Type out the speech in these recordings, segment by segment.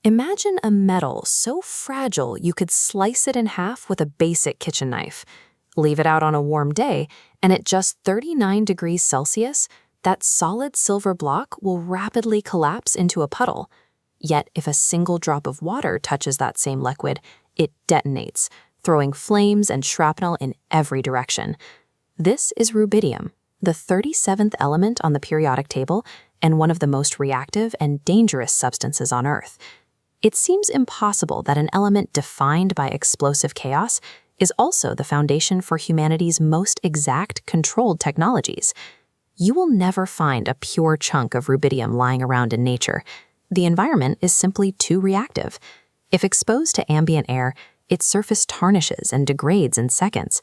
Imagine a metal so fragile you could slice it in half with a basic kitchen knife. Leave it out on a warm day, and at just 39 degrees Celsius, that solid silver block will rapidly collapse into a puddle. Yet if a single drop of water touches that same liquid, it detonates, throwing flames and shrapnel in every direction. This is rubidium, the 37th element on the periodic table and one of the most reactive and dangerous substances on Earth. It seems impossible that an element defined by explosive chaos is also the foundation for humanity's most exact, controlled technologies. You will never find a pure chunk of rubidium lying around in nature. The environment is simply too reactive. If exposed to ambient air, its surface tarnishes and degrades in seconds.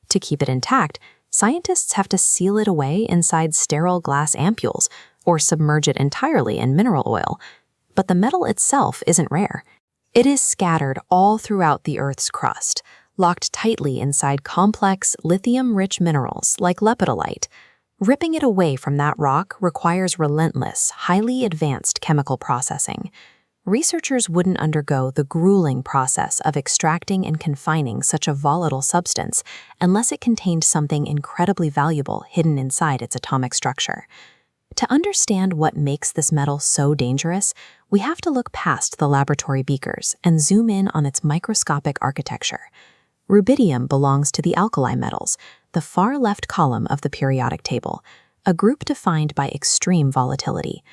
To keep it intact, scientists have to seal it away inside sterile glass ampules or submerge it entirely in mineral oil. But the metal itself isn't rare. It is scattered all throughout the Earth's crust, locked tightly inside complex, lithium-rich minerals like lepidolite. Ripping it away from that rock requires relentless, highly advanced chemical processing. Researchers wouldn't undergo the grueling process of extracting and confining such a volatile substance unless it contained something incredibly valuable hidden inside its atomic structure. To understand what makes this metal so dangerous, we have to look past the laboratory beakers and zoom in on its microscopic architecture. Rubidium belongs to the alkali metals, the far left column of the periodic table, a group defined by extreme volatility.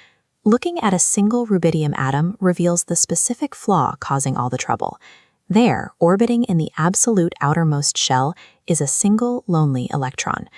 Looking at a single rubidium atom reveals the specific flaw causing all the trouble. There, orbiting in the absolute outermost shell, is a single, lonely electron.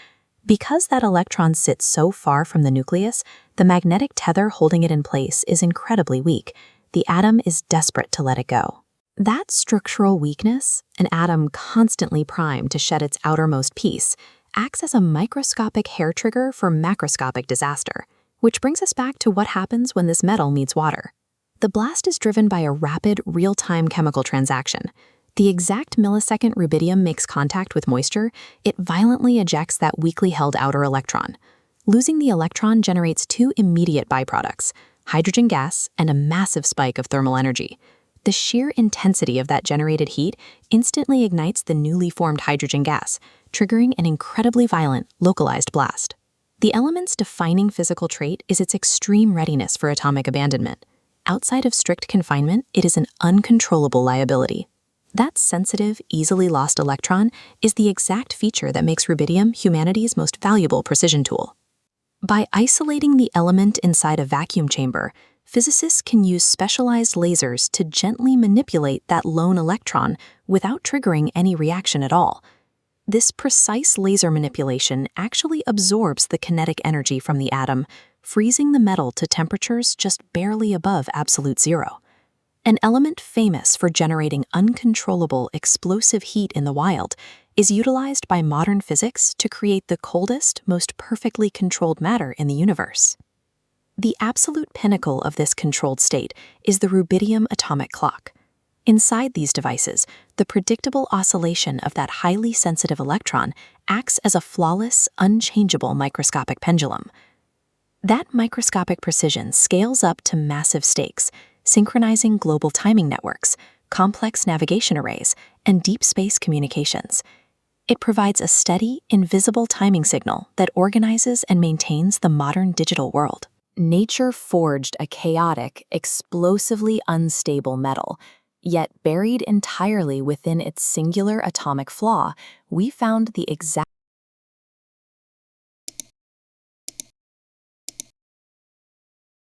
Because that electron sits so far from the nucleus, the magnetic tether holding it in place is incredibly weak. The atom is desperate to let it go. That structural weakness, an atom constantly primed to shed its outermost piece, acts as a microscopic hair trigger for macroscopic disaster, which brings us back to what happens when this metal meets water. The blast is driven by a rapid, real-time chemical transaction. The exact millisecond rubidium makes contact with moisture, it violently ejects that weakly held outer electron. Losing the electron generates two immediate byproducts, hydrogen gas and a massive spike of thermal energy. The sheer intensity of that generated heat instantly ignites the newly formed hydrogen gas, triggering an incredibly violent, localized blast. The element's defining physical trait is its extreme readiness for atomic abandonment. Outside of strict confinement, it is an uncontrollable liability. That sensitive, easily lost electron is the exact feature that makes rubidium humanity's most valuable precision tool. By isolating the element inside a vacuum chamber, physicists can use specialized lasers to gently manipulate that lone electron without triggering any reaction at all. This precise laser manipulation actually absorbs the kinetic energy from the atom, freezing the metal to temperatures just barely above absolute zero. An element famous for generating uncontrollable, explosive heat in the wild is utilized by modern physics to create the coldest, most perfectly controlled matter in the universe. The absolute pinnacle of this controlled state is the rubidium atomic clock. Inside these devices, the predictable oscillation of that highly sensitive electron acts as a flawless, unchangeable microscopic pendulum. That microscopic precision scales up to massive stakes, synchronizing global timing networks, complex navigation arrays, and deep space communications. It provides a steady, invisible timing signal that organizes and maintains the modern digital world. Nature forged a chaotic, explosively unstable metal, yet buried entirely within its singular atomic flaw, we found the exact